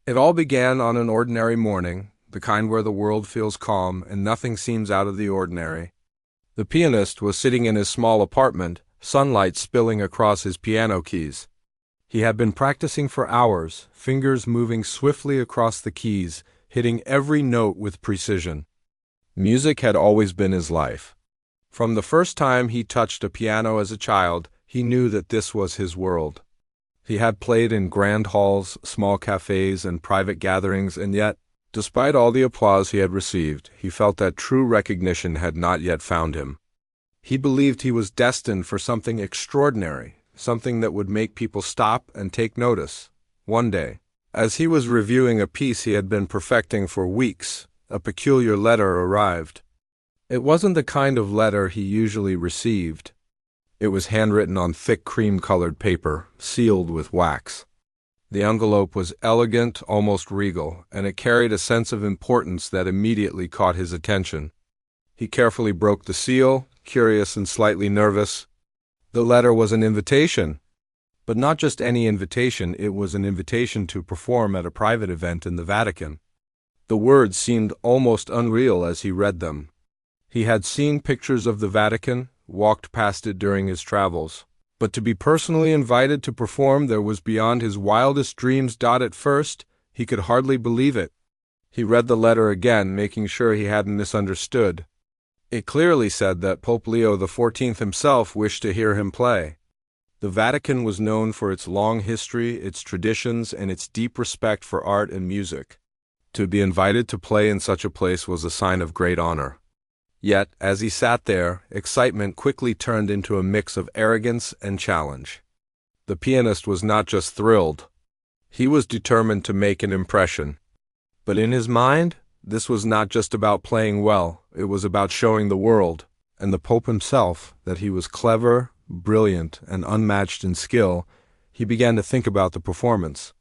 It all began on an ordinary morning, the kind where the world feels calm and nothing seems out of the ordinary. The pianist was sitting in his small apartment, sunlight spilling across his piano keys. He had been practicing for hours, fingers moving swiftly across the keys, hitting every note with precision. Music had always been his life. From the first time he touched a piano as a child, he knew that this was his world. He had played in grand halls, small cafes, and private gatherings, and yet, despite all the applause he had received, he felt that true recognition had not yet found him. He believed he was destined for something extraordinary, something that would make people stop and take notice. One day, as he was reviewing a piece he had been perfecting for weeks, a peculiar letter arrived. It wasn't the kind of letter he usually received. It was handwritten on thick cream-colored paper, sealed with wax. The envelope was elegant, almost regal, and it carried a sense of importance that immediately caught his attention. He carefully broke the seal, curious and slightly nervous. The letter was an invitation. But not just any invitation, it was an invitation to perform at a private event in the Vatican. The words seemed almost unreal as he read them. He had seen pictures of the Vatican, walked past it during his travels. But to be personally invited to perform there was beyond his wildest dreams. At first, he could hardly believe it. He read the letter again, making sure he hadn't misunderstood. It clearly said that Pope Leo XIV himself wished to hear him play. The Vatican was known for its long history, its traditions, and its deep respect for art and music. To be invited to play in such a place was a sign of great honor. Yet, as he sat there, excitement quickly turned into a mix of arrogance and challenge. The pianist was not just thrilled. He was determined to make an impression. But in his mind, this was not just about playing well, it was about showing the world, and the Pope himself, that he was clever, brilliant, and unmatched in skill. He began to think about the performance.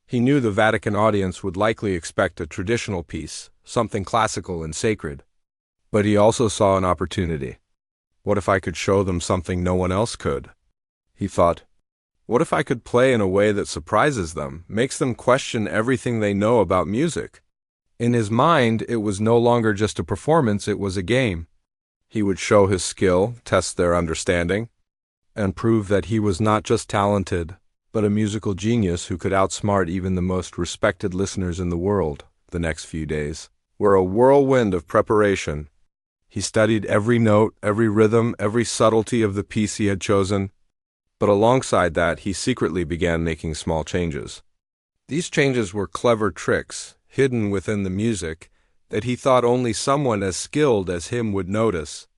He knew the Vatican audience would likely expect a traditional piece, something classical and sacred. But he also saw an opportunity. What if I could show them something no one else could? He thought, what if I could play in a way that surprises them, makes them question everything they know about music? In his mind, it was no longer just a performance, it was a game. He would show his skill, test their understanding, and prove that he was not just talented, but a musical genius who could outsmart even the most respected listeners in the world. The next few days were a whirlwind of preparation. He studied every note, every rhythm, every subtlety of the piece he had chosen. But alongside that, he secretly began making small changes. These changes were clever tricks, hidden within the music, that he thought only someone as skilled as him would notice.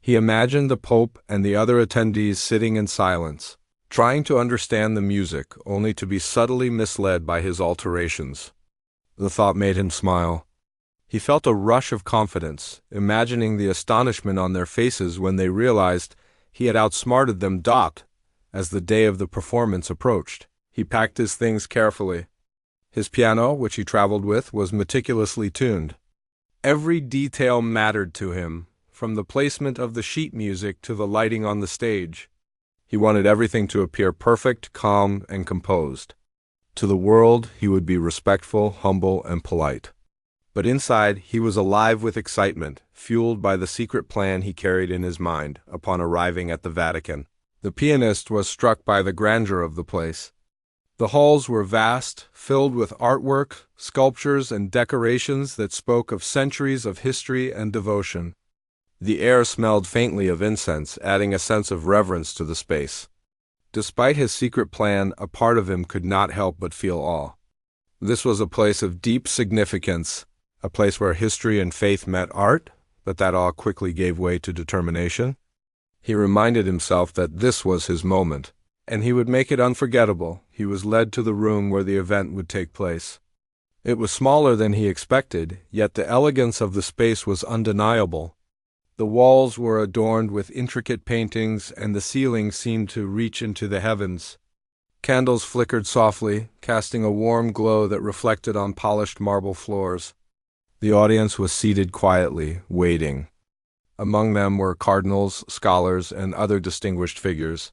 He imagined the Pope and the other attendees sitting in silence, trying to understand the music, only to be subtly misled by his alterations. The thought made him smile. He felt a rush of confidence, imagining the astonishment on their faces when they realized he had outsmarted them. As the day of the performance approached, he packed his things carefully. His piano, which he traveled with, was meticulously tuned. Every detail mattered to him, from the placement of the sheet music to the lighting on the stage. He wanted everything to appear perfect, calm, and composed. To the world, he would be respectful, humble, and polite. But inside, he was alive with excitement, fueled by the secret plan he carried in his mind upon arriving at the Vatican. The pianist was struck by the grandeur of the place. The halls were vast, filled with artwork, sculptures, and decorations that spoke of centuries of history and devotion. The air smelled faintly of incense, adding a sense of reverence to the space. Despite his secret plan, a part of him could not help but feel awe. This was a place of deep significance, a place where history and faith met art, but that awe quickly gave way to determination. He reminded himself that this was his moment, and he would make it unforgettable. He was led to the room where the event would take place. It was smaller than he expected, yet the elegance of the space was undeniable. The walls were adorned with intricate paintings, and the ceiling seemed to reach into the heavens. Candles flickered softly, casting a warm glow that reflected on polished marble floors. The audience was seated quietly, waiting. Among them were cardinals, scholars, and other distinguished figures.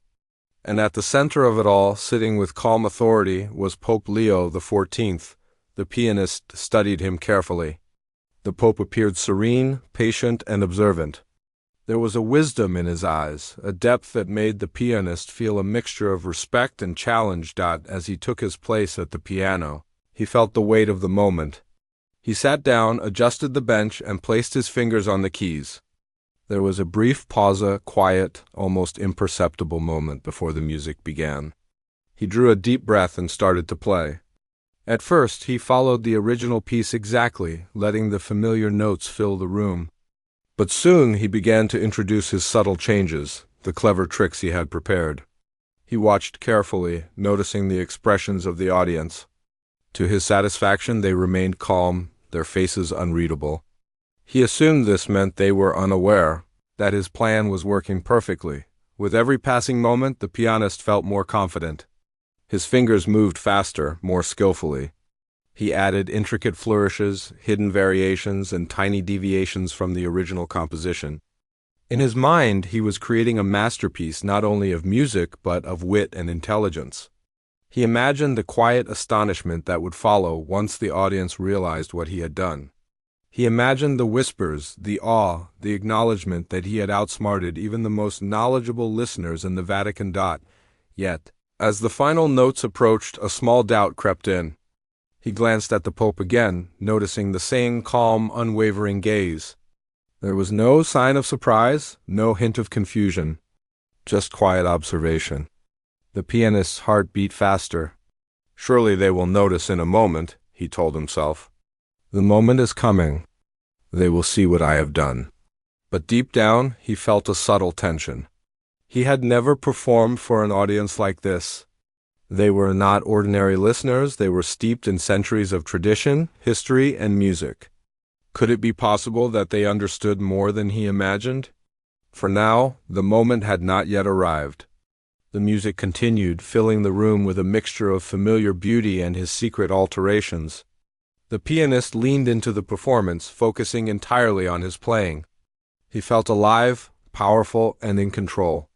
And at the center of it all, sitting with calm authority, was Pope Leo XIV, The pianist studied him carefully. The Pope appeared serene, patient, and observant. There was a wisdom in his eyes, a depth that made the pianist feel a mixture of respect and challenge. As he took his place at the piano, he felt the weight of the moment. He sat down, adjusted the bench, and placed his fingers on the keys. There was a brief pause, a quiet, almost imperceptible moment before the music began. He drew a deep breath and started to play. At first, he followed the original piece exactly, letting the familiar notes fill the room. But soon he began to introduce his subtle changes, the clever tricks he had prepared. He watched carefully, noticing the expressions of the audience. To his satisfaction, they remained calm, their faces unreadable. He assumed this meant they were unaware, that his plan was working perfectly. With every passing moment, the pianist felt more confident. His fingers moved faster, more skillfully. He added intricate flourishes, hidden variations, and tiny deviations from the original composition. In his mind, he was creating a masterpiece not only of music but of wit and intelligence. He imagined the quiet astonishment that would follow once the audience realized what he had done. He imagined the whispers, the awe, the acknowledgement that he had outsmarted even the most knowledgeable listeners in the Vatican. Yet, as the final notes approached, a small doubt crept in. He glanced at the Pope again, noticing the same calm, unwavering gaze. There was no sign of surprise, no hint of confusion, just quiet observation. The pianist's heart beat faster. Surely they will notice in a moment, he told himself. The moment is coming. They will see what I have done. But deep down, he felt a subtle tension. He had never performed for an audience like this. They were not ordinary listeners, they were steeped in centuries of tradition, history, and music. Could it be possible that they understood more than he imagined? For now, the moment had not yet arrived. The music continued, filling the room with a mixture of familiar beauty and his secret alterations. The pianist leaned into the performance, focusing entirely on his playing. He felt alive, powerful, and in control.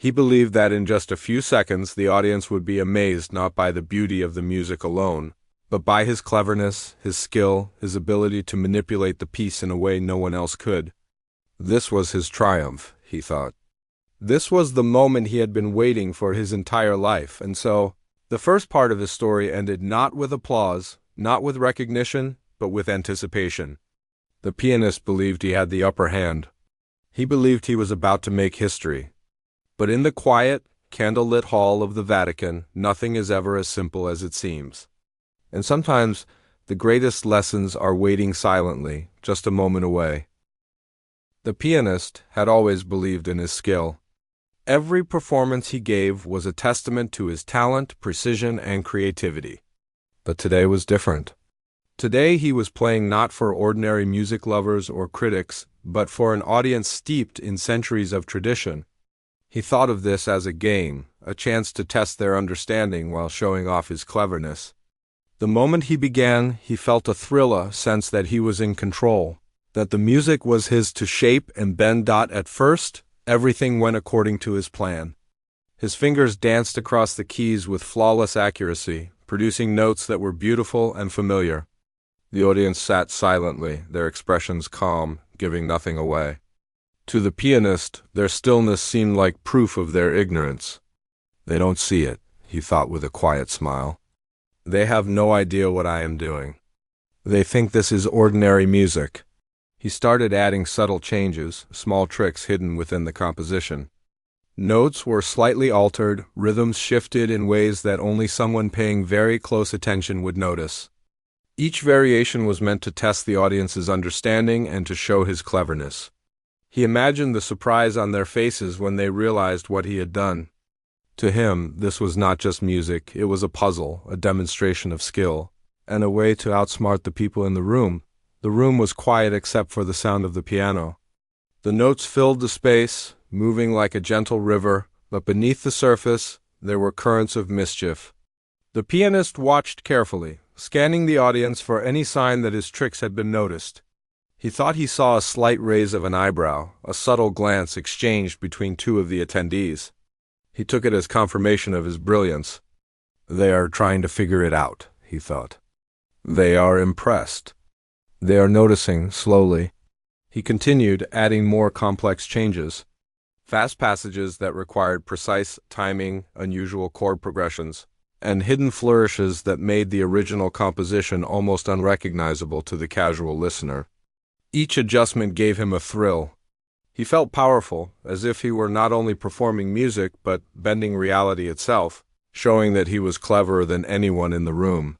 He believed that in just a few seconds the audience would be amazed not by the beauty of the music alone, but by his cleverness, his skill, his ability to manipulate the piece in a way no one else could. This was his triumph, he thought. This was the moment he had been waiting for his entire life, and so, the first part of his story ended not with applause, not with recognition, but with anticipation. The pianist believed he had the upper hand. He believed he was about to make history. But in the quiet, candlelit hall of the Vatican, nothing is ever as simple as it seems. And sometimes the greatest lessons are waiting silently, just a moment away. The pianist had always believed in his skill. Every performance he gave was a testament to his talent, precision, and creativity. But today was different. Today he was playing not for ordinary music lovers or critics, but for an audience steeped in centuries of tradition. He thought of this as a game, a chance to test their understanding while showing off his cleverness. The moment he began, he felt a thrill, a sense that he was in control, that the music was his to shape and bend. At first, everything went according to his plan. His fingers danced across the keys with flawless accuracy, producing notes that were beautiful and familiar. The audience sat silently, their expressions calm, giving nothing away. To the pianist, their stillness seemed like proof of their ignorance. They don't see it, he thought with a quiet smile. They have no idea what I am doing. They think this is ordinary music. He started adding subtle changes, small tricks hidden within the composition. Notes were slightly altered, rhythms shifted in ways that only someone paying very close attention would notice. Each variation was meant to test the audience's understanding and to show his cleverness. He imagined the surprise on their faces when they realized what he had done. To him, this was not just music, it was a puzzle, a demonstration of skill, and a way to outsmart the people in the room. The room was quiet except for the sound of the piano. The notes filled the space, moving like a gentle river, but beneath the surface, there were currents of mischief. The pianist watched carefully, scanning the audience for any sign that his tricks had been noticed. He thought he saw a slight raise of an eyebrow, a subtle glance exchanged between two of the attendees. He took it as confirmation of his brilliance. They are trying to figure it out, he thought. They are impressed. They are noticing, slowly. He continued, adding more complex changes. Fast passages that required precise timing, unusual chord progressions, and hidden flourishes that made the original composition almost unrecognizable to the casual listener. Each adjustment gave him a thrill. He felt powerful, as if he were not only performing music but bending reality itself, showing that he was cleverer than anyone in the room.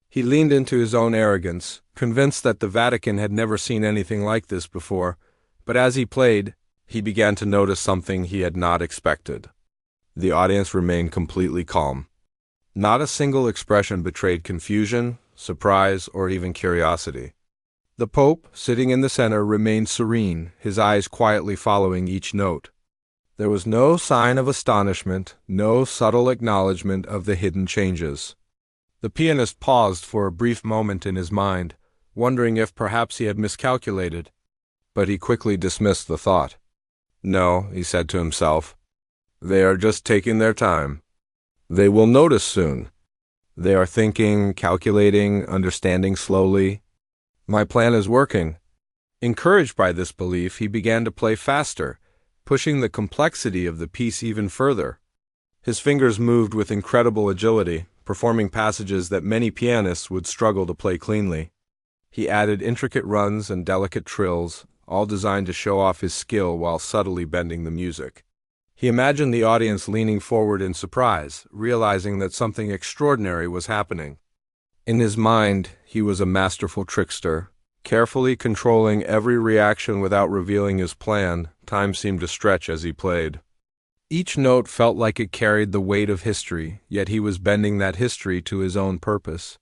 He leaned into his own arrogance, convinced that the Vatican had never seen anything like this before, but as he played, he began to notice something he had not expected. The audience remained completely calm. Not a single expression betrayed confusion, surprise, or even curiosity. The Pope, sitting in the center, remained serene, his eyes quietly following each note. There was no sign of astonishment, no subtle acknowledgement of the hidden changes. The pianist paused for a brief moment in his mind, wondering if perhaps he had miscalculated, but he quickly dismissed the thought. No, he said to himself. They are just taking their time. They will notice soon. They are thinking, calculating, understanding slowly. My plan is working. Encouraged by this belief, he began to play faster, pushing the complexity of the piece even further. His fingers moved with incredible agility, performing passages that many pianists would struggle to play cleanly. He added intricate runs and delicate trills, all designed to show off his skill while subtly bending the music. He imagined the audience leaning forward in surprise, realizing that something extraordinary was happening. In his mind, he was a masterful trickster. Carefully controlling every reaction without revealing his plan, time seemed to stretch as he played. Each note felt like it carried the weight of history, yet he was bending that history to his own purpose.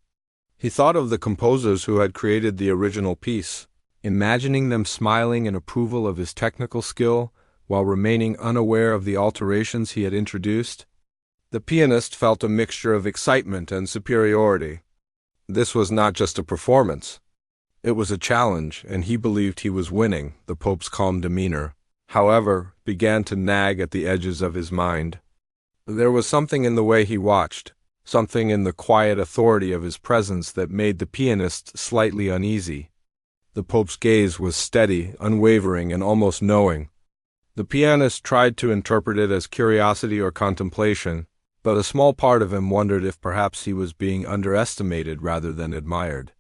He thought of the composers who had created the original piece, imagining them smiling in approval of his technical skill while remaining unaware of the alterations he had introduced. The pianist felt a mixture of excitement and superiority. This was not just a performance. It was a challenge, and he believed he was winning. The Pope's calm demeanor, however, began to nag at the edges of his mind. There was something in the way he watched, something in the quiet authority of his presence that made the pianist slightly uneasy. The Pope's gaze was steady, unwavering, and almost knowing. The pianist tried to interpret it as curiosity or contemplation, but a small part of him wondered if perhaps he was being underestimated rather than admired.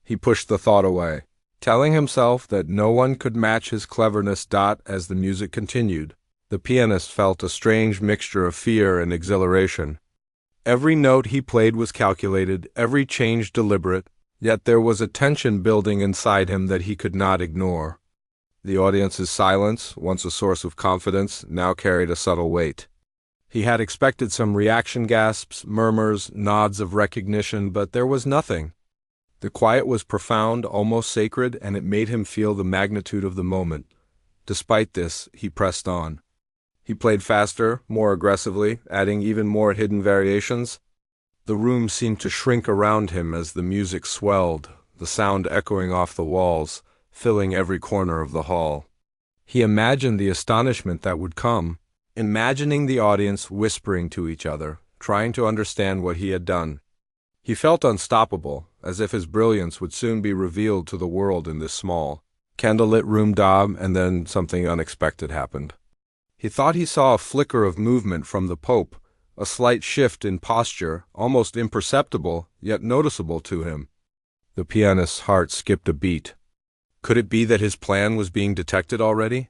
He pushed the thought away, telling himself that no one could match his cleverness. As the music continued, the pianist felt a strange mixture of fear and exhilaration. Every note he played was calculated, every change deliberate, yet there was a tension building inside him that he could not ignore. The audience's silence, once a source of confidence, now carried a subtle weight. He had expected some reaction gasps, murmurs, nods of recognition, but there was nothing. The quiet was profound, almost sacred, and it made him feel the magnitude of the moment. Despite this, he pressed on. He played faster, more aggressively, adding even more hidden variations. The room seemed to shrink around him as the music swelled, the sound echoing off the walls, filling every corner of the hall. He imagined the astonishment that would come, imagining the audience whispering to each other, trying to understand what he had done. He felt unstoppable, as if his brilliance would soon be revealed to the world in this small, candlelit room. And then something unexpected happened. He thought he saw a flicker of movement from the Pope, a slight shift in posture, almost imperceptible, yet noticeable to him. The pianist's heart skipped a beat. Could it be that his plan was being detected already?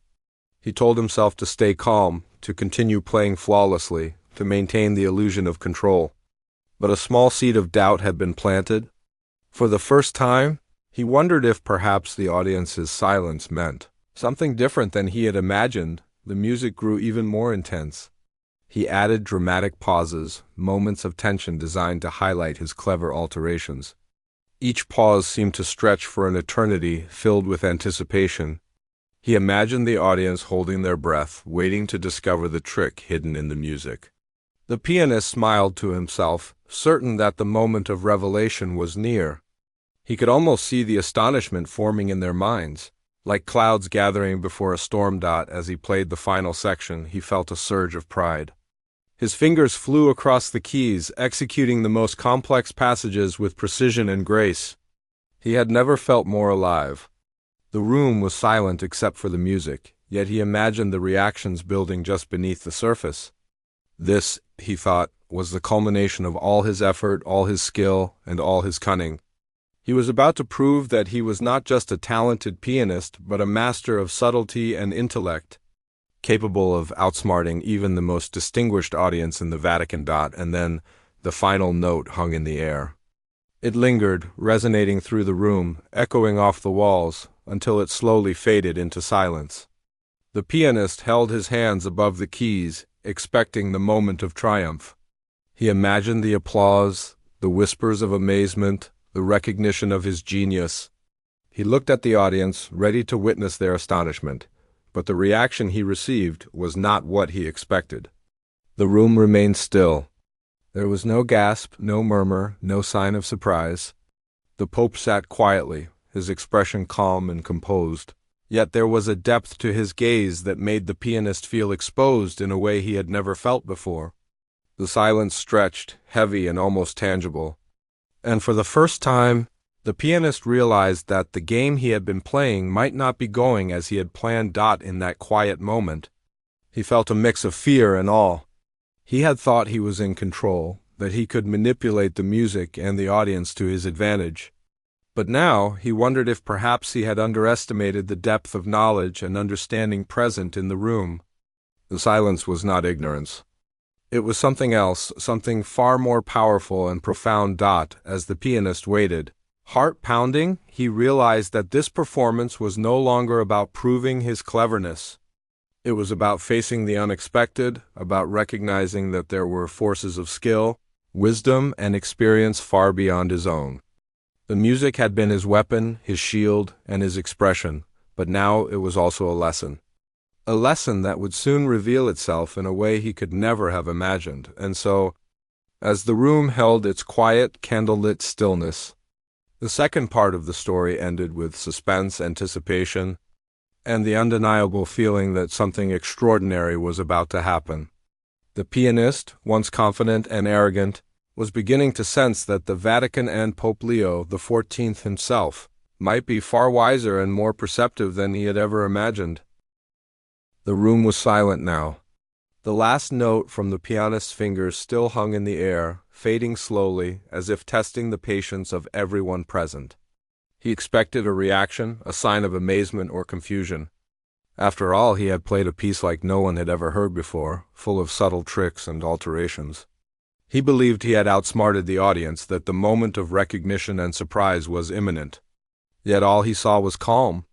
He told himself to stay calm, to continue playing flawlessly, to maintain the illusion of control. But a small seed of doubt had been planted. For the first time, he wondered if perhaps the audience's silence meant something different than he had imagined. The music grew even more intense. He added dramatic pauses, moments of tension designed to highlight his clever alterations. Each pause seemed to stretch for an eternity, filled with anticipation. He imagined the audience holding their breath, waiting to discover the trick hidden in the music. The pianist smiled to himself, certain that the moment of revelation was near. He could almost see the astonishment forming in their minds. Like clouds gathering before a storm. As he played the final section, he felt a surge of pride. His fingers flew across the keys, executing the most complex passages with precision and grace. He had never felt more alive. The room was silent except for the music, yet he imagined the reactions building just beneath the surface. This, he thought, was the culmination of all his effort, all his skill, and all his cunning. He was about to prove that he was not just a talented pianist, but a master of subtlety and intellect, capable of outsmarting even the most distinguished audience in the Vatican. And then the final note hung in the air. It lingered, resonating through the room, echoing off the walls, until it slowly faded into silence. The pianist held his hands above the keys, expecting the moment of triumph. He imagined the applause, the whispers of amazement, the recognition of his genius. He looked at the audience, ready to witness their astonishment. But the reaction he received was not what he expected. The room remained still. There was no gasp, no murmur, no sign of surprise. The Pope sat quietly, his expression calm and composed. Yet there was a depth to his gaze that made the pianist feel exposed in a way he had never felt before. The silence stretched, heavy and almost tangible. And for the first time, the pianist realized that the game he had been playing might not be going as he had planned. In that quiet moment, he felt a mix of fear and awe. He had thought he was in control, that he could manipulate the music and the audience to his advantage. But now he wondered if perhaps he had underestimated the depth of knowledge and understanding present in the room. The silence was not ignorance. It was something else, something far more powerful and profound. As the pianist waited, heart pounding, he realized that this performance was no longer about proving his cleverness. It was about facing the unexpected, about recognizing that there were forces of skill, wisdom, and experience far beyond his own. The music had been his weapon, his shield, and his expression, but now it was also a lesson. A lesson that would soon reveal itself in a way he could never have imagined. And so, as the room held its quiet, candlelit stillness, the second part of the story ended with suspense, anticipation, and the undeniable feeling that something extraordinary was about to happen. The pianist, once confident and arrogant, was beginning to sense that the Vatican and Pope Leo XIV himself might be far wiser and more perceptive than he had ever imagined. The room was silent now. The last note from the pianist's fingers still hung in the air, fading slowly, as if testing the patience of everyone present. He expected a reaction, a sign of amazement or confusion. After all, he had played a piece like no one had ever heard before, full of subtle tricks and alterations. He believed he had outsmarted the audience, that the moment of recognition and surprise was imminent. Yet all he saw was calm.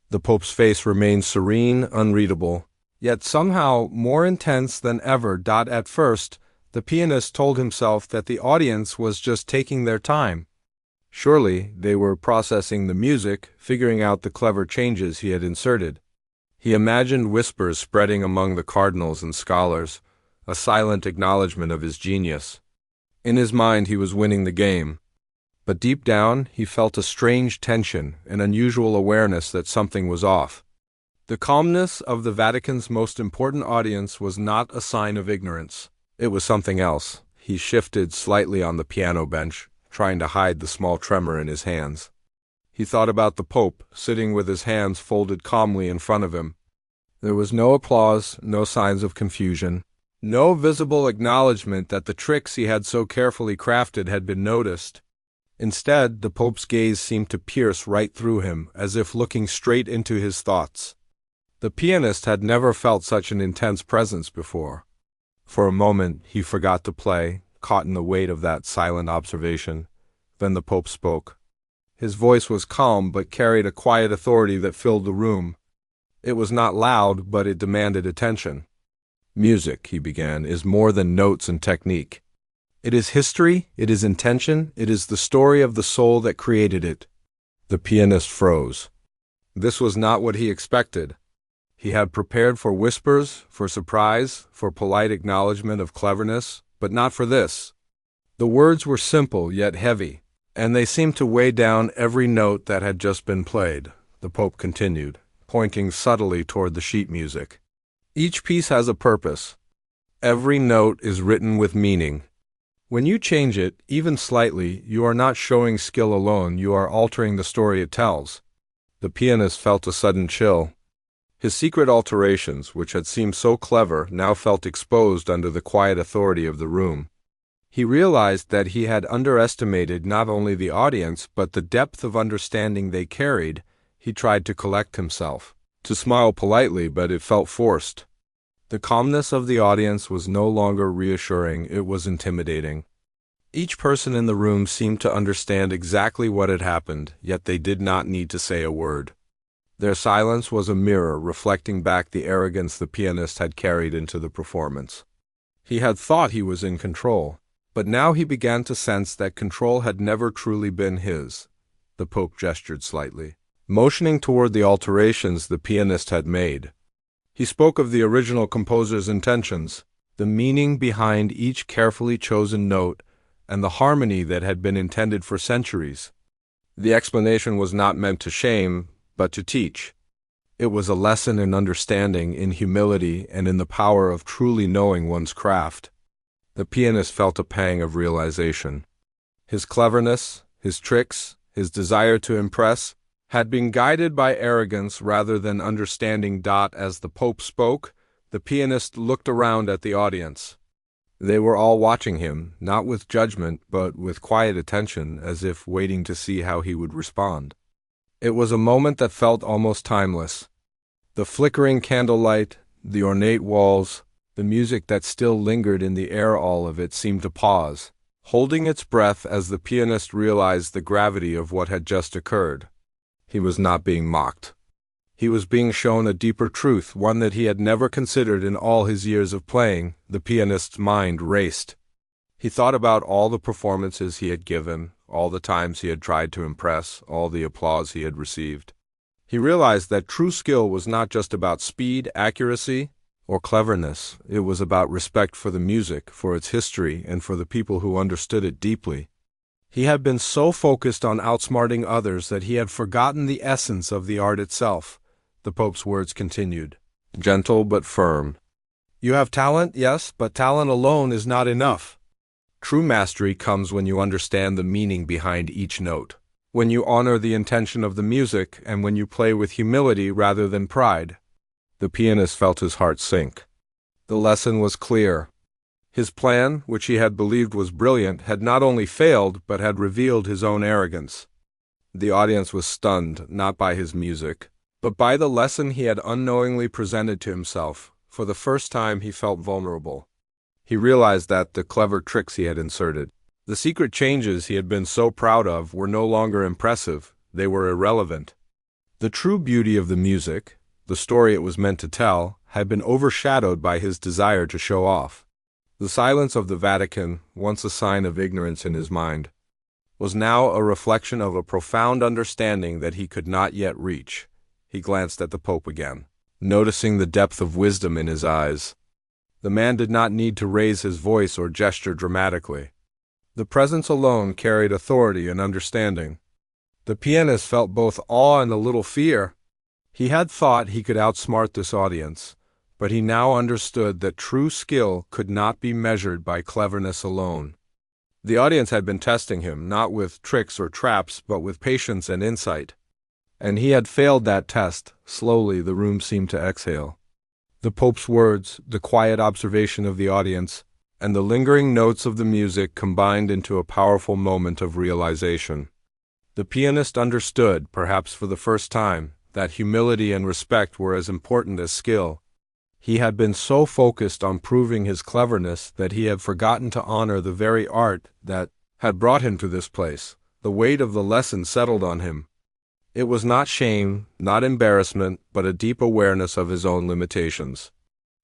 The Pope's face remained serene, unreadable, yet somehow more intense than ever. At first, the pianist told himself that the audience was just taking their time. Surely they were processing the music, figuring out the clever changes he had inserted. He imagined whispers spreading among the cardinals and scholars, a silent acknowledgement of his genius. In his mind he was winning the game. But deep down he felt a strange tension, an unusual awareness that something was off. The calmness of the Vatican's most important audience was not a sign of ignorance. It was something else. He shifted slightly on the piano bench, trying to hide the small tremor in his hands. He thought about the Pope, sitting with his hands folded calmly in front of him. There was no applause, no signs of confusion, no visible acknowledgement that the tricks he had so carefully crafted had been noticed. Instead, the Pope's gaze seemed to pierce right through him, as if looking straight into his thoughts. The pianist had never felt such an intense presence before. For a moment, he forgot to play, caught in the weight of that silent observation. Then the Pope spoke. His voice was calm but carried a quiet authority that filled the room. It was not loud, but it demanded attention. Music, he began, is more than notes and technique. It is history, it is intention, it is the story of the soul that created it. The pianist froze. This was not what he expected. He had prepared for whispers, for surprise, for polite acknowledgement of cleverness, but not for this. The words were simple yet heavy, and they seemed to weigh down every note that had just been played. The Pope continued, pointing subtly toward the sheet music. Each piece has a purpose. Every note is written with meaning. When you change it, even slightly, you are not showing skill alone, you are altering the story it tells. The pianist felt a sudden chill. His secret alterations, which had seemed so clever, now felt exposed under the quiet authority of the room. He realized that he had underestimated not only the audience, but the depth of understanding they carried. He tried to collect himself, to smile politely, but it felt forced. The calmness of the audience was no longer reassuring, it was intimidating. Each person in the room seemed to understand exactly what had happened, yet they did not need to say a word. Their silence was a mirror reflecting back the arrogance the pianist had carried into the performance. He had thought he was in control, but now he began to sense that control had never truly been his. The Pope gestured slightly, motioning toward the alterations the pianist had made. He spoke of the original composer's intentions, the meaning behind each carefully chosen note, and the harmony that had been intended for centuries. The explanation was not meant to shame, but to teach. It was a lesson in understanding, in humility, and in the power of truly knowing one's craft. The pianist felt a pang of realization. His cleverness, his tricks, his desire to impress, had been guided by arrogance rather than understanding. As the Pope spoke, the pianist looked around at the audience. They were all watching him, not with judgment, but with quiet attention, as if waiting to see how he would respond. It was a moment that felt almost timeless. The flickering candlelight, the ornate walls, the music that still lingered in the air, all of it seemed to pause, holding its breath as the pianist realized the gravity of what had just occurred. He was not being mocked. He was being shown a deeper truth, one that he had never considered in all his years of playing. The pianist's mind raced. He thought about all the performances he had given, all the times he had tried to impress, all the applause he had received. He realized that true skill was not just about speed, accuracy, or cleverness. It was about respect for the music, for its history, and for the people who understood it deeply. He had been so focused on outsmarting others that he had forgotten the essence of the art itself. The Pope's words continued, gentle but firm. You have talent, yes, but talent alone is not enough. True mastery comes when you understand the meaning behind each note, when you honor the intention of the music, and when you play with humility rather than pride. The pianist felt his heart sink. The lesson was clear. His plan, which he had believed was brilliant, had not only failed, but had revealed his own arrogance. The audience was stunned, not by his music, but by the lesson he had unknowingly presented to himself. For the first time he felt vulnerable. He realized that the clever tricks he had inserted, the secret changes he had been so proud of, were no longer impressive, they were irrelevant. The true beauty of the music, the story it was meant to tell, had been overshadowed by his desire to show off. The silence of the Vatican, once a sign of ignorance in his mind, was now a reflection of a profound understanding that he could not yet reach. He glanced at the Pope again, noticing the depth of wisdom in his eyes. The man did not need to raise his voice or gesture dramatically. The presence alone carried authority and understanding. The pianist felt both awe and a little fear. He had thought he could outsmart this audience, but he now understood that true skill could not be measured by cleverness alone. The audience had been testing him, not with tricks or traps, but with patience and insight. And he had failed that test. Slowly, the room seemed to exhale. The Pope's words, the quiet observation of the audience, and the lingering notes of the music combined into a powerful moment of realization. The pianist understood, perhaps for the first time, that humility and respect were as important as skill. He had been so focused on proving his cleverness that he had forgotten to honor the very art that had brought him to this place. The weight of the lesson settled on him. It was not shame, not embarrassment, but a deep awareness of his own limitations.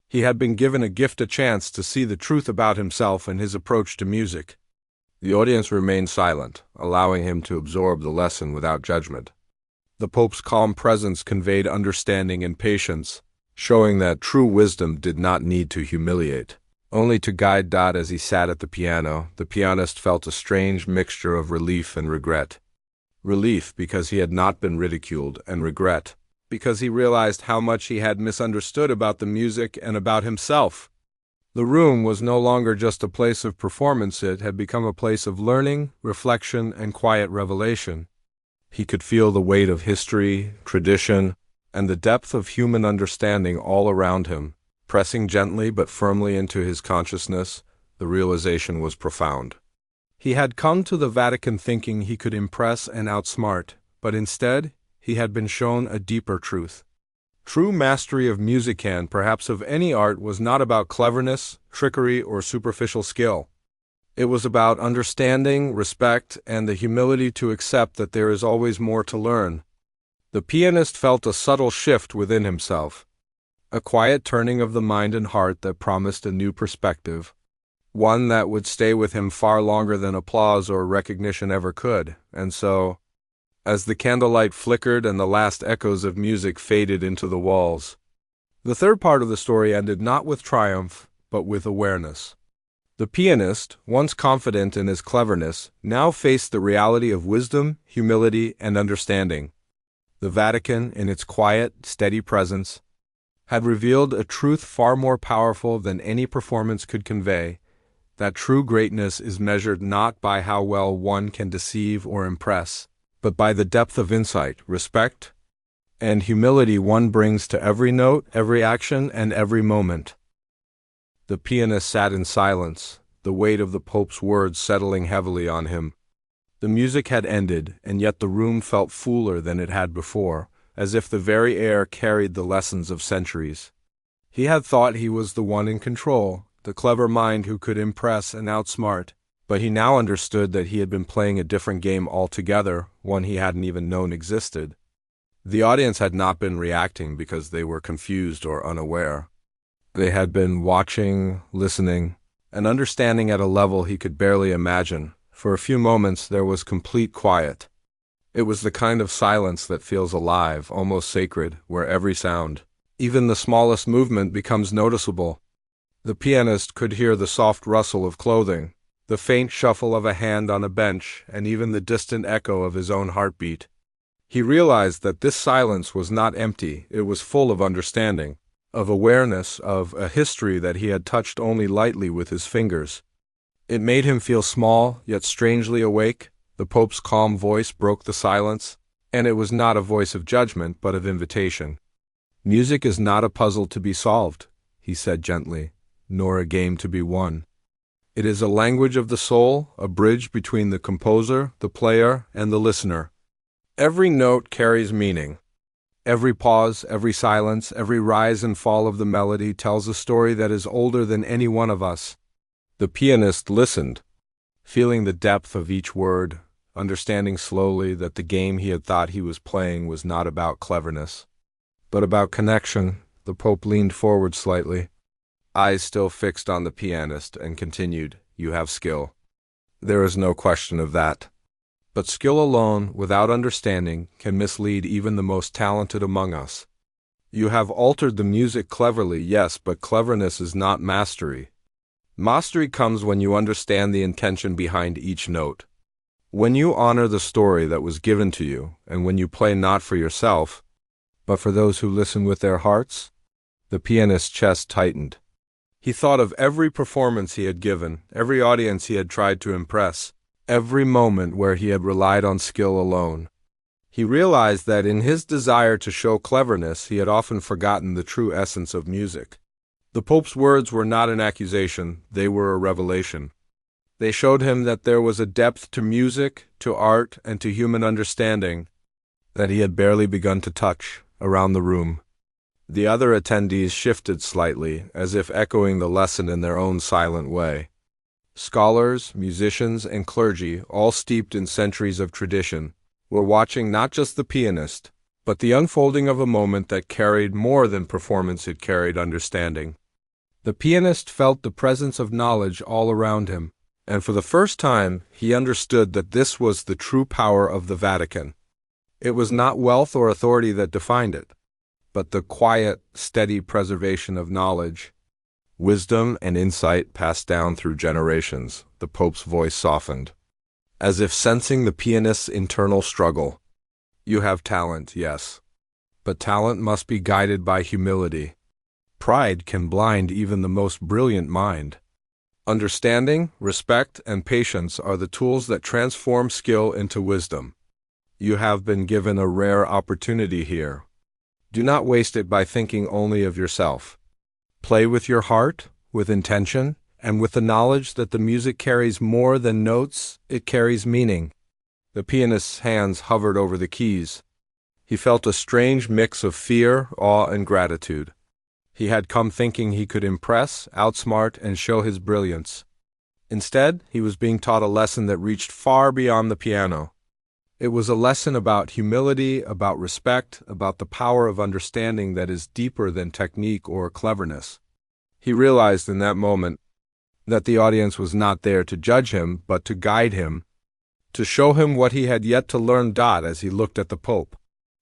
He had been given a gift, a chance to see the truth about himself and his approach to music. The audience remained silent, allowing him to absorb the lesson without judgment. The Pope's calm presence conveyed understanding and patience, showing that true wisdom did not need to humiliate, only to guide. As he sat at the piano, the pianist felt a strange mixture of relief and regret. Relief because he had not been ridiculed, and regret because he realized how much he had misunderstood about the music and about himself. The room was no longer just a place of performance, it had become a place of learning, reflection, and quiet revelation. He could feel the weight of history, tradition, and the depth of human understanding all around him, pressing gently but firmly into his consciousness. The realization was profound. He had come to the Vatican thinking he could impress and outsmart, but instead, he had been shown a deeper truth. True mastery of music and perhaps of any art was not about cleverness, trickery, or superficial skill. It was about understanding, respect, and the humility to accept that there is always more to learn. The pianist felt a subtle shift within himself, a quiet turning of the mind and heart that promised a new perspective, one that would stay with him far longer than applause or recognition ever could. And so, as the candlelight flickered and the last echoes of music faded into the walls, the third part of the story ended not with triumph, but with awareness. The pianist, once confident in his cleverness, now faced the reality of wisdom, humility, and understanding. The Vatican, in its quiet, steady presence, had revealed a truth far more powerful than any performance could convey, that true greatness is measured not by how well one can deceive or impress, but by the depth of insight, respect, and humility one brings to every note, every action, and every moment. The pianist sat in silence, the weight of the Pope's words settling heavily on him. The music had ended, and yet the room felt fuller than it had before, as if the very air carried the lessons of centuries. He had thought he was the one in control, the clever mind who could impress and outsmart, but he now understood that he had been playing a different game altogether, one he hadn't even known existed. The audience had not been reacting because they were confused or unaware. They had been watching, listening, and understanding at a level he could barely imagine. For a few moments there was complete quiet. It was the kind of silence that feels alive, almost sacred, where every sound, even the smallest movement, becomes noticeable. The pianist could hear the soft rustle of clothing, the faint shuffle of a hand on a bench, and even the distant echo of his own heartbeat. He realized that this silence was not empty, it was full of understanding, of awareness, of a history that he had touched only lightly with his fingers. It made him feel small, yet strangely awake. The Pope's calm voice broke the silence, and it was not a voice of judgment, but of invitation. "Music is not a puzzle to be solved," he said gently, "nor a game to be won. It is a language of the soul, a bridge between the composer, the player, and the listener. Every note carries meaning. Every pause, every silence, every rise and fall of the melody tells a story that is older than any one of us." The pianist listened, feeling the depth of each word, understanding slowly that the game he had thought he was playing was not about cleverness, but about connection. The Pope leaned forward slightly, eyes still fixed on the pianist, and continued, "You have skill. There is no question of that. But skill alone, without understanding, can mislead even the most talented among us. You have altered the music cleverly, yes, but cleverness is not mastery. Mastery comes when you understand the intention behind each note. When you honor the story that was given to you, and when you play not for yourself, but for those who listen with their hearts." The pianist's chest tightened. He thought of every performance he had given, every audience he had tried to impress, every moment where he had relied on skill alone. He realized that in his desire to show cleverness, he had often forgotten the true essence of music. The Pope's words were not an accusation, they were a revelation. They showed him that there was a depth to music, to art, and to human understanding that he had barely begun to touch. Around the room, the other attendees shifted slightly, as if echoing the lesson in their own silent way. Scholars, musicians, and clergy, all steeped in centuries of tradition, were watching not just the pianist, but the unfolding of a moment that carried more than performance, it carried understanding. The pianist felt the presence of knowledge all around him, and for the first time he understood that this was the true power of the Vatican. It was not wealth or authority that defined it, but the quiet, steady preservation of knowledge, wisdom and insight passed down through generations. The Pope's voice softened, as if sensing the pianist's internal struggle. "You have talent, yes, but talent must be guided by humility. pride can blind even the most brilliant mind. Understanding, respect, and patience are the tools that transform skill into wisdom. You have been given a rare opportunity here. Do not waste it by thinking only of yourself. Play with your heart, with intention, and with the knowledge that the music carries more than notes, it carries meaning. The pianist's hands hovered over the keys. He felt a strange mix of fear, awe, and gratitude. He had come thinking he could impress, outsmart, and show his brilliance. Instead, he was being taught a lesson that reached far beyond the piano. It was a lesson about humility, about respect, about the power of understanding that is deeper than technique or cleverness. He realized in that moment that the audience was not there to judge him, but to guide him, to show him what he had yet to learn. As he looked at the Pope,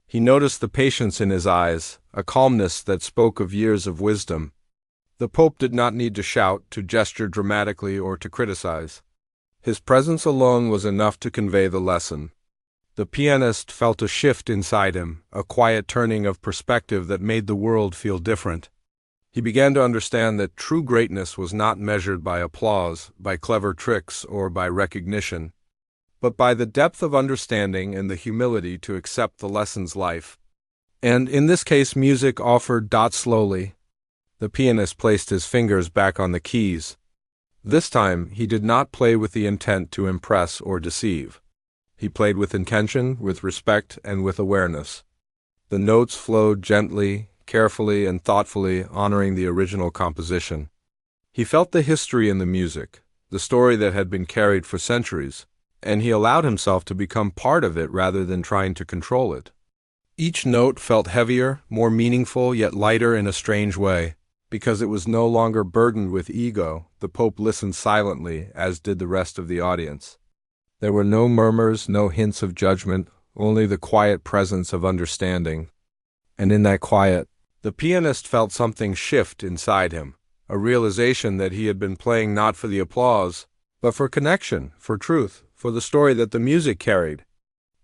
he noticed the patience in his eyes, a calmness that spoke of years of wisdom. The Pope did not need to shout, to gesture dramatically, or to criticize. His presence alone was enough to convey the lesson. The pianist felt a shift inside him, a quiet turning of perspective that made the world feel different. He began to understand that true greatness was not measured by applause, by clever tricks, or by recognition, but by the depth of understanding and the humility to accept the lessons life, and in this case music, offered. Slowly, the pianist placed his fingers back on the keys. This time he did not play with the intent to impress or deceive. He played with intention, with respect, and with awareness. The notes flowed gently, carefully, and thoughtfully, honoring the original composition. He felt the history in the music, the story that had been carried for centuries, and he allowed himself to become part of it rather than trying to control it. Each note felt heavier, more meaningful, yet lighter in a strange way. Because it was no longer burdened with ego, the Pope listened silently, as did the rest of the audience. There were no murmurs, no hints of judgment, only the quiet presence of understanding. And in that quiet, the pianist felt something shift inside him, a realization that he had been playing not for the applause, but for connection, for truth, for the story that the music carried.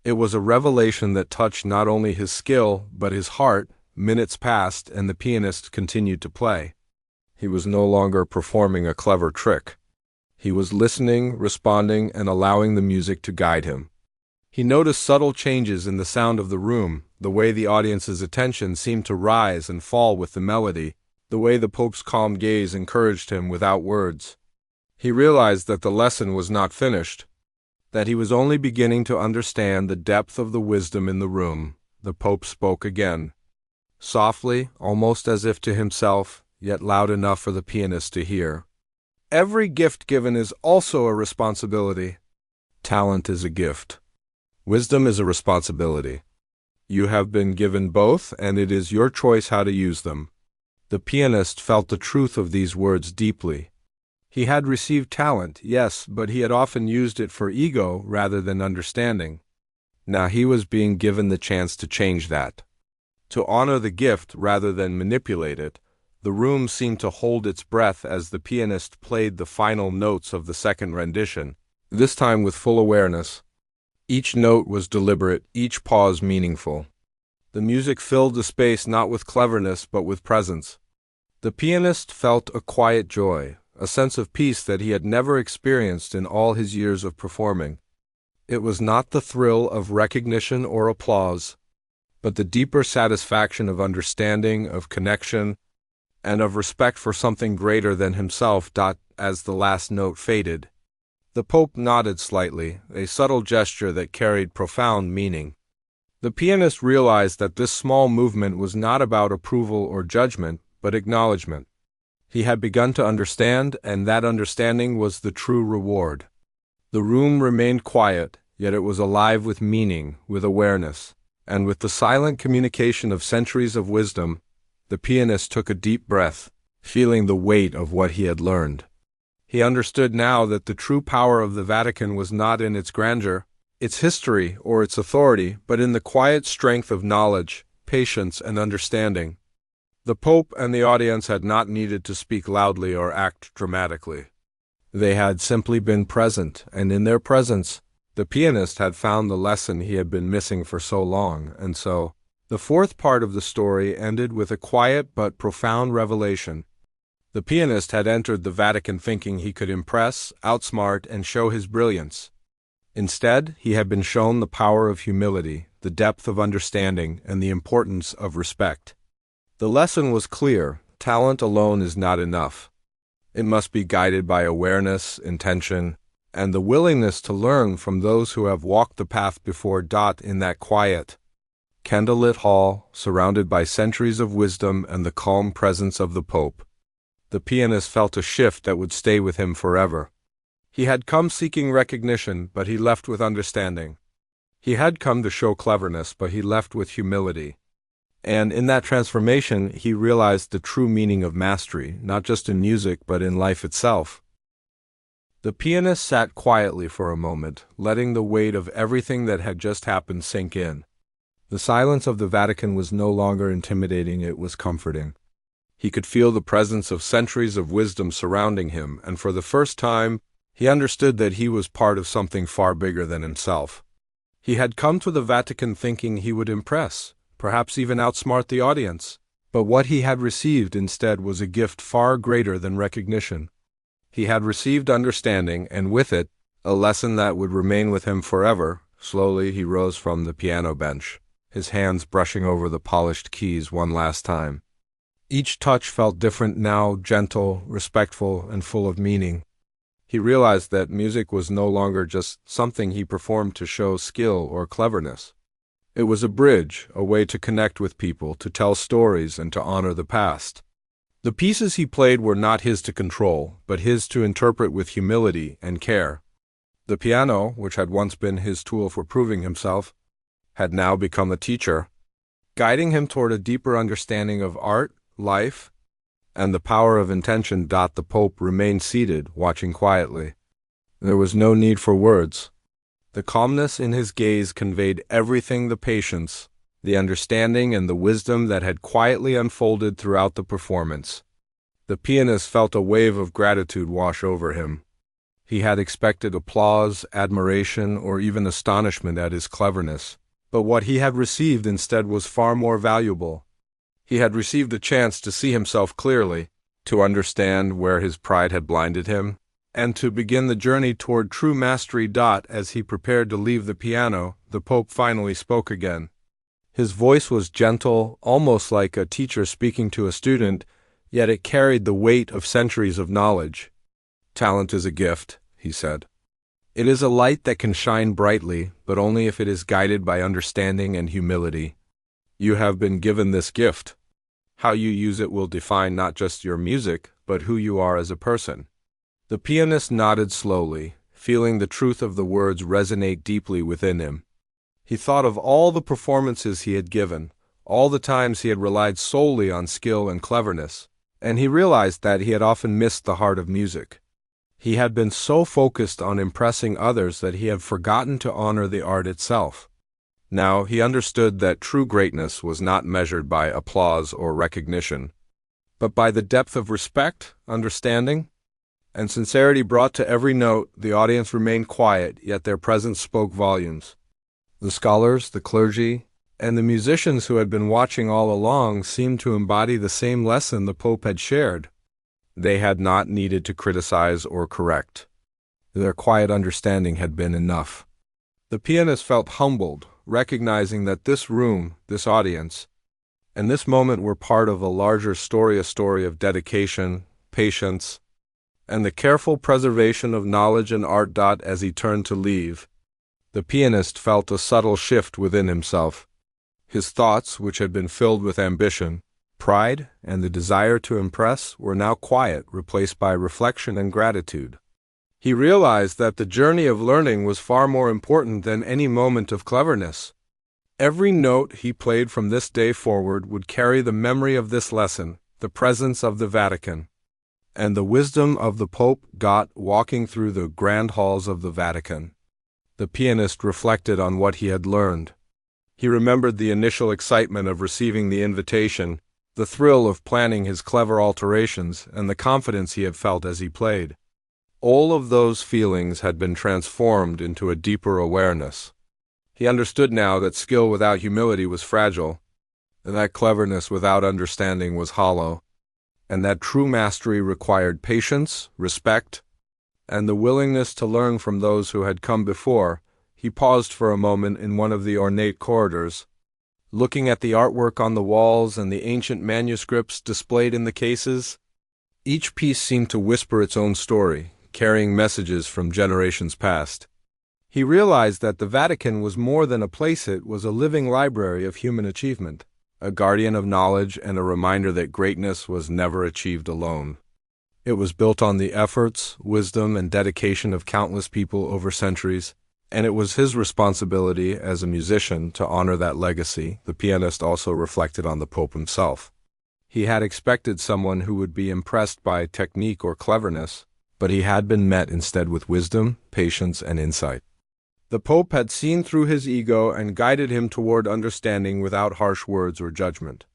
It was a revelation that touched not only his skill, but his heart. Minutes passed, and the pianist continued to play. He was no longer performing a clever trick. He was listening, responding, and allowing the music to guide him. He noticed subtle changes in the sound of the room, the way the audience's attention seemed to rise and fall with the melody, the way the Pope's calm gaze encouraged him without words. He realized that the lesson was not finished, that he was only beginning to understand the depth of the wisdom in the room. The Pope spoke again, softly, almost as if to himself, yet loud enough for the pianist to hear. Every gift given is also a responsibility. Talent is a gift. Wisdom is a responsibility. You have been given both, and it is your choice how to use them. The pianist felt the truth of these words deeply. He had received talent, yes, but he had often used it for ego rather than understanding. Now he was being given the chance to change that. To honor the gift rather than manipulate it. The room seemed to hold its breath as the pianist played the final notes of the second rendition, this time with full awareness. Each note was deliberate, each pause meaningful. The music filled the space not with cleverness but with presence. The pianist felt a quiet joy, a sense of peace that he had never experienced in all his years of performing. It was not the thrill of recognition or applause, but the deeper satisfaction of understanding, of connection, and of respect for something greater than himself. As the last note faded, the Pope nodded slightly, a subtle gesture that carried profound meaning. The pianist realized that this small movement was not about approval or judgment, but acknowledgement. He had begun to understand, and that understanding was the true reward. The room remained quiet, yet it was alive with meaning, with awareness, and with the silent communication of centuries of wisdom. The pianist took a deep breath, feeling the weight of what he had learned. He understood now that the true power of the Vatican was not in its grandeur, its history, or its authority, but in the quiet strength of knowledge, patience, and understanding. The Pope and the audience had not needed to speak loudly or act dramatically. They had simply been present, and in their presence, the pianist had found the lesson he had been missing for so long, and so, The fourth part of the story ended with a quiet but profound revelation. The pianist had entered the Vatican thinking he could impress, outsmart, and show his brilliance. Instead, he had been shown the power of humility, the depth of understanding, and the importance of respect. The lesson was clear: talent alone is not enough. It must be guided by awareness, intention, and the willingness to learn from those who have walked the path before. In that quiet, candlelit hall, surrounded by centuries of wisdom and the calm presence of the Pope, the pianist felt a shift that would stay with him forever. He had come seeking recognition, but he left with understanding. He had come to show cleverness, but he left with humility. And in that transformation, he realized the true meaning of mastery, not just in music, but in life itself. The pianist sat quietly for a moment, letting the weight of everything that had just happened sink in. The silence of the Vatican was no longer intimidating, it was comforting. He could feel the presence of centuries of wisdom surrounding him, and for the first time, he understood that he was part of something far bigger than himself. He had come to the Vatican thinking he would impress, perhaps even outsmart the audience, but what he had received instead was a gift far greater than recognition. He had received understanding, and with it, a lesson that would remain with him forever. Slowly he rose from the piano bench, his hands brushing over the polished keys one last time. Each touch felt different now, gentle, respectful, and full of meaning. He realized that music was no longer just something he performed to show skill or cleverness. It was a bridge, a way to connect with people, to tell stories, and to honor the past. The pieces he played were not his to control, but his to interpret with humility and care. The piano, which had once been his tool for proving himself, had now become a teacher, guiding him toward a deeper understanding of art, life, and the power of intention. The Pope remained seated, watching quietly. There was no need for words. The calmness in his gaze conveyed everything: the patience, the understanding, and the wisdom that had quietly unfolded throughout the performance. The pianist felt a wave of gratitude wash over him. He had expected applause, admiration, or even astonishment at his cleverness, but what he had received instead was far more valuable. He had received a chance to see himself clearly, to understand where his pride had blinded him, and to begin the journey toward true mastery. As he prepared to leave the piano, the Pope finally spoke again. His voice was gentle, almost like a teacher speaking to a student, yet it carried the weight of centuries of knowledge. "Talent is a gift," he said. "It is a light that can shine brightly, but only if it is guided by understanding and humility. You have been given this gift. How you use it will define not just your music, but who you are as a person." The pianist nodded slowly, feeling the truth of the words resonate deeply within him. He thought of all the performances he had given, all the times he had relied solely on skill and cleverness, and he realized that he had often missed the heart of music. He had been so focused on impressing others that he had forgotten to honor the art itself. Now he understood that true greatness was not measured by applause or recognition, but by the depth of respect, understanding, and sincerity brought to every note. The audience remained quiet, yet their presence spoke volumes. The scholars, the clergy, and the musicians who had been watching all along seemed to embody the same lesson the Pope had shared. They had not needed to criticize or correct. Their quiet understanding had been enough. The pianist felt humbled, recognizing that this room, this audience, and this moment were part of a larger story, a story of dedication, patience, and the careful preservation of knowledge and art. As he turned to leave, the pianist felt a subtle shift within himself. His thoughts, which had been filled with ambition, pride, and the desire to impress, were now quiet, replaced by reflection and gratitude. He realized that the journey of learning was far more important than any moment of cleverness. Every note he played from this day forward would carry the memory of this lesson, the presence of the Vatican, and the wisdom of the Pope. Walking through the grand halls of the Vatican, the pianist reflected on what he had learned. He remembered the initial excitement of receiving the invitation, the thrill of planning his clever alterations, and the confidence he had felt as he played. All of those feelings had been transformed into a deeper awareness. He understood now that skill without humility was fragile, that cleverness without understanding was hollow, and that true mastery required patience, respect, and the willingness to learn from those who had come before. He paused for a moment in one of the ornate corridors, looking at the artwork on the walls and the ancient manuscripts displayed in the cases. Each piece seemed to whisper its own story, carrying messages from generations past. He realized that the Vatican was more than a place, it was a living library of human achievement, a guardian of knowledge and a reminder that greatness was never achieved alone. It was built on the efforts, wisdom, and dedication of countless people over centuries, and it was his responsibility as a musician to honor that legacy. The pianist also reflected on the Pope himself. He had expected someone who would be impressed by technique or cleverness, but he had been met instead with wisdom, patience, and insight. The Pope had seen through his ego and guided him toward understanding without harsh words or judgment.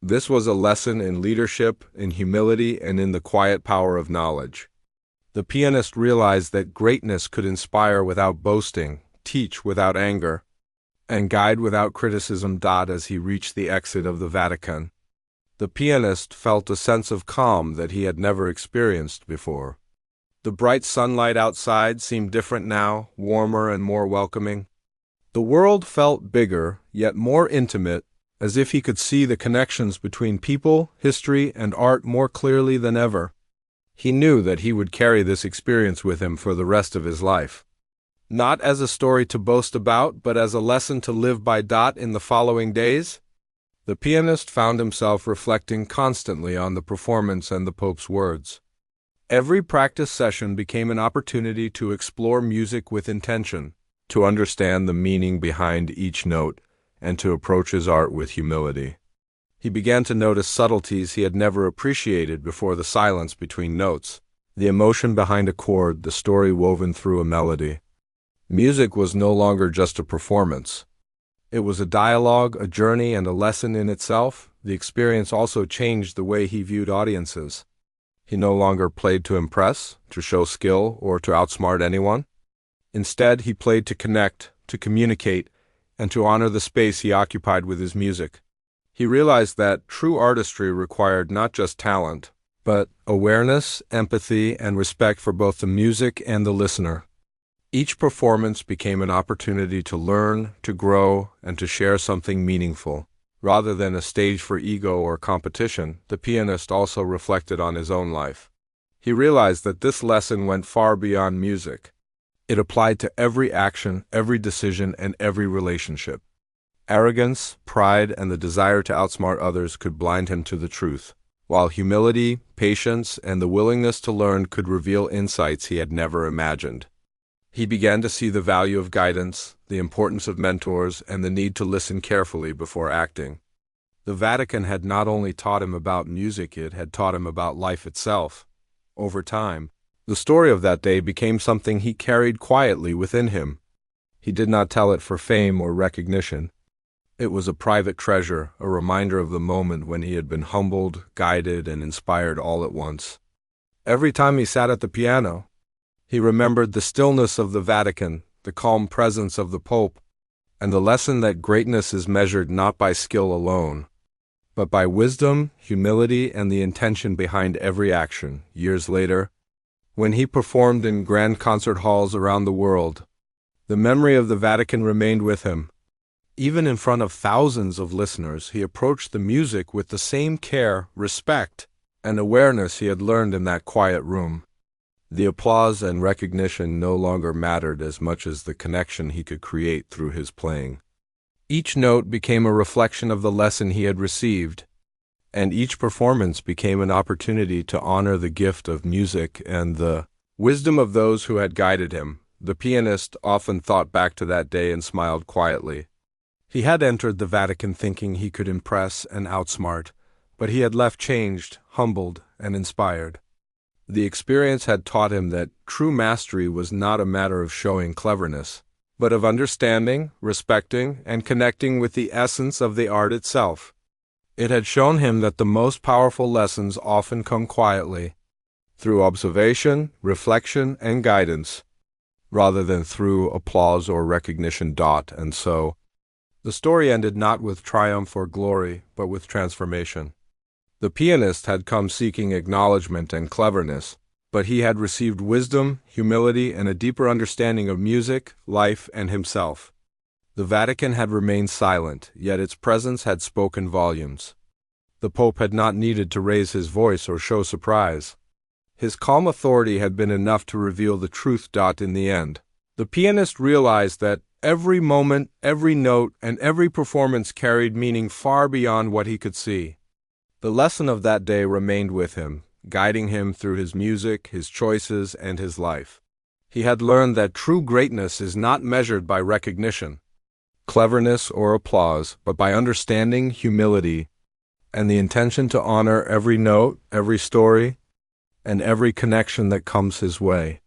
This was a lesson in leadership, in humility, and in the quiet power of knowledge. The pianist realized that greatness could inspire without boasting, teach without anger, and guide without criticism. As he reached the exit of the Vatican, the pianist felt a sense of calm that he had never experienced before. The bright sunlight outside seemed different now, warmer and more welcoming. The world felt bigger, yet more intimate, as if he could see the connections between people, history, and art more clearly than ever. He knew that he would carry this experience with him for the rest of his life. Not as a story to boast about, but as a lesson to live by. In the following days, the pianist found himself reflecting constantly on the performance and the Pope's words. Every practice session became an opportunity to explore music with intention, to understand the meaning behind each note, and to approach his art with humility. He began to notice subtleties he had never appreciated before: the silence between notes, the emotion behind a chord, the story woven through a melody. Music was no longer just a performance. It was a dialogue, a journey, and a lesson in itself. The experience also changed the way he viewed audiences. He no longer played to impress, to show skill, or to outsmart anyone. Instead, he played to connect, to communicate, and to honor the space he occupied with his music. He realized that true artistry required not just talent, but awareness, empathy, and respect for both the music and the listener. Each performance became an opportunity to learn, to grow, and to share something meaningful. Rather than a stage for ego or competition, the pianist also reflected on his own life. He realized that this lesson went far beyond music. It applied to every action, every decision, and every relationship. Arrogance, pride, and the desire to outsmart others could blind him to the truth, while humility, patience, and the willingness to learn could reveal insights he had never imagined. He began to see the value of guidance, the importance of mentors, and the need to listen carefully before acting. The Vatican had not only taught him about music, it had taught him about life itself. Over time, the story of that day became something he carried quietly within him. He did not tell it for fame or recognition. It was a private treasure, a reminder of the moment when he had been humbled, guided, and inspired all at once. Every time he sat at the piano, he remembered the stillness of the Vatican, the calm presence of the Pope, and the lesson that greatness is measured not by skill alone, but by wisdom, humility, and the intention behind every action. Years later, when he performed in grand concert halls around the world, the memory of the Vatican remained with him. Even in front of thousands of listeners, he approached the music with the same care, respect, and awareness he had learned in that quiet room. The applause and recognition no longer mattered as much as the connection he could create through his playing. Each note became a reflection of the lesson he had received, and each performance became an opportunity to honor the gift of music and the wisdom of those who had guided him. The pianist often thought back to that day and smiled quietly. He had entered the Vatican thinking he could impress and outsmart, but he had left changed, humbled, and inspired. The experience had taught him that true mastery was not a matter of showing cleverness, but of understanding, respecting, and connecting with the essence of the art itself. It had shown him that the most powerful lessons often come quietly, through observation, reflection, and guidance, rather than through applause or recognition. And so, The story ended not with triumph or glory, but with transformation. The pianist had come seeking acknowledgement and cleverness, but he had received wisdom, humility, and a deeper understanding of music, life, and himself. The Vatican had remained silent, yet its presence had spoken volumes. The Pope had not needed to raise his voice or show surprise. His calm authority had been enough to reveal the truth. In the end, the pianist realized that every moment, every note, and every performance carried meaning far beyond what he could see. The lesson of that day remained with him, guiding him through his music, his choices, and his life. He had learned that true greatness is not measured by recognition, cleverness, or applause, but by understanding, humility, and the intention to honor every note, every story, and every connection that comes his way.